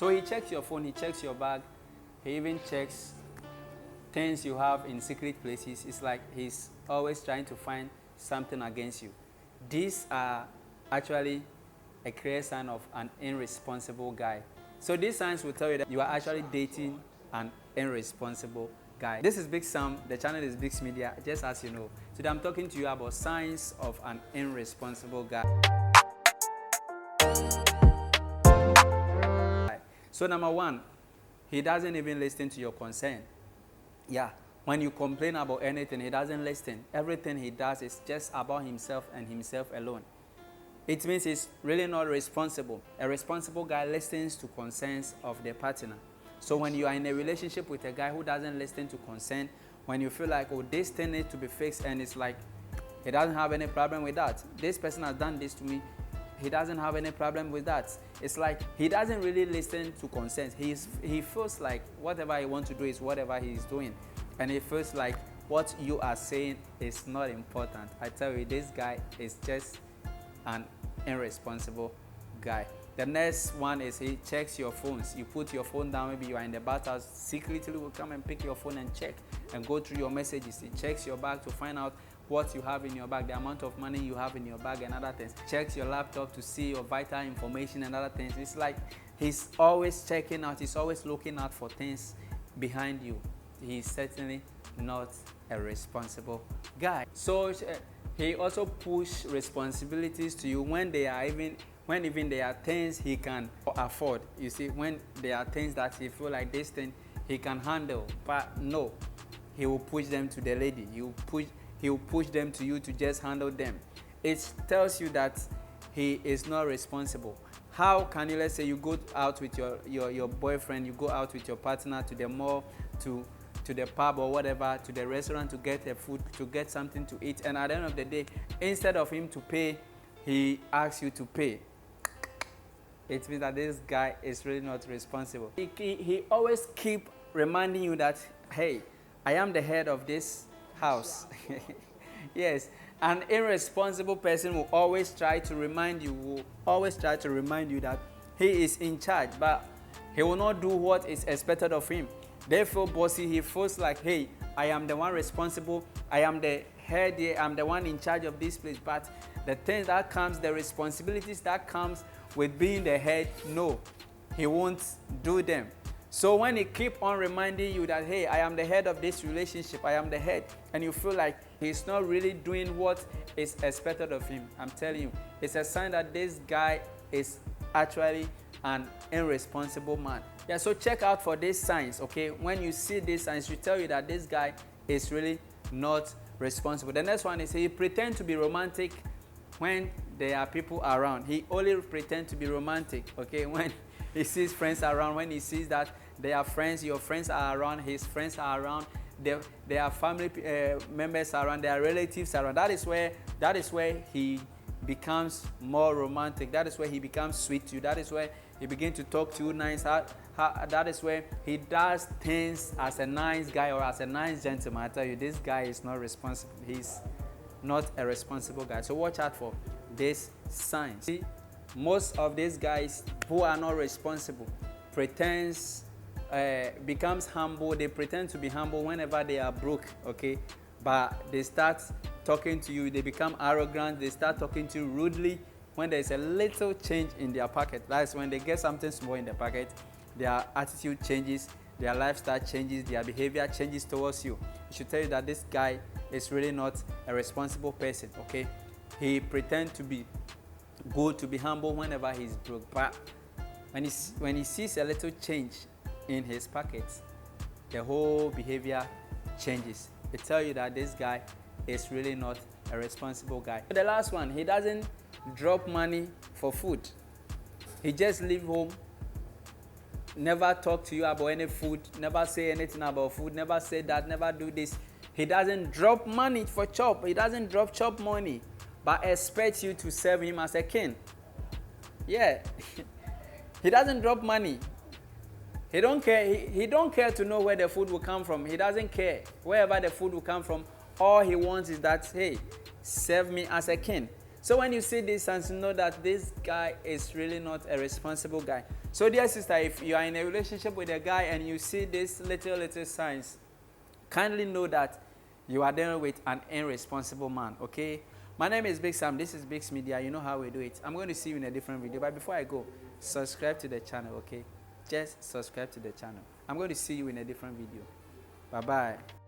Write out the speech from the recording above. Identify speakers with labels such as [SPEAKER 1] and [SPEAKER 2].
[SPEAKER 1] So he checks your phone, he checks your bag, he even checks things you have in secret places. It's like he's always trying to find something against you. These are actually a clear sign of an irresponsible guy. So these signs will tell you that you are actually dating an irresponsible guy. This is Big Sam. The channel is Biggs Media, just as you know. Today I'm talking to you about signs of an irresponsible guy. So number one, he doesn't even listen to your concern. Yeah, when you complain about anything, he doesn't listen. Everything he does is just about himself and himself alone. It means he's really not responsible. A responsible guy listens to concerns of their partner. So when you are in a relationship with a guy who doesn't listen to concern, when you feel like, oh, this thing needs to be fixed, and it's like, he doesn't have any problem with that. This person has done this to me. He doesn't have any problem with that. It's like he doesn't really listen to concerns. He feels like whatever he wants to do is whatever he's doing. And he feels like what you are saying is not important. I tell you, this guy is just an irresponsible guy. The next one is he checks your phones. You put your phone down, maybe you are in the bathhouse, secretly will come and pick your phone and check and go through your messages. He checks your bag to find out what you have in your bag, the amount of money you have in your bag and other things. Checks your laptop to see your vital information and other things. It's like he's always checking out, he's always looking out for things behind you. He's certainly not a responsible guy. So he also pushes responsibilities to you when even there are things he can afford. You see, when there are things that he feel like this thing he can handle, but no, he will push them to the lady. He will push them to you to just handle them. It tells you that he is not responsible. How can you, let's say you go out with your boyfriend, you go out with your partner to the mall, to the pub or whatever, to the restaurant to get a food, to get something to eat, and at the end of the day, instead of him to pay, he asks you to pay. It means that this guy is really not responsible. He always keep reminding you that, hey, I am the head of this house. Yes, an irresponsible person will always try to remind you, that he is in charge, but he will not do what is expected of him. They feel bossy. He feels like, hey, I am the one responsible. I am the head here. I'm the one in charge of this place. But the things that comes, the responsibilities that comes with being the head, no, he won't do them. So when he keep on reminding you that, hey, I am the head of this relationship, I am the head, and you feel like he's not really doing what is expected of him, I'm telling you, it's a sign that this guy is actually an irresponsible man. Yeah, so check out for these signs, okay? When you see these signs, you tell you that this guy is really not responsible. The next one is he pretends to be romantic when there are people around. He only pretends to be romantic, okay? When he sees friends around, when he sees that there are friends, your friends are around, his friends are around, there are family members around, there are relatives around. That is where he becomes more romantic. That is where he becomes sweet to you. That is where he begins to talk to you nice. That is where he does things as a nice guy or as a nice gentleman. I tell you, this guy is not responsible. He's not a responsible guy. So watch out for these signs. See, most of these guys who are not responsible becomes humble. They pretend to be humble whenever they are broke, okay? But they start talking to you, they become arrogant, they start talking to you rudely when there's a little change in their pocket. That's when they get something small in their pocket, their attitude changes, their lifestyle changes, their behavior changes towards you. It should tell you that this guy is really not a responsible person, okay? He pretends to be good, to be humble whenever he's broke, but when he sees a little change in his pockets, the whole behavior changes. It tells you that this guy is really not a responsible guy. The last one, he doesn't drop money for food. He just leave home, never talk to you about any food, never say anything about food, never say that, never do this. He doesn't drop money for chop. He doesn't drop chop money, but expects you to serve him as a king. Yeah. He doesn't drop money. He don't care. He don't care to know where the food will come from. He doesn't care wherever the food will come from. All he wants is that, hey, serve me as a king. So when you see this, and you know that this guy is really not a responsible guy. So, dear sister, if you are in a relationship with a guy and you see these little signs, kindly know that you are dealing with an irresponsible man, okay? My name is Big Sam. This is Big's Media. You know how we do it. I'm going to see you in a different video. But before I go, subscribe to the channel, okay? Just subscribe to the channel. I'm going to see you in a different video. Bye-bye.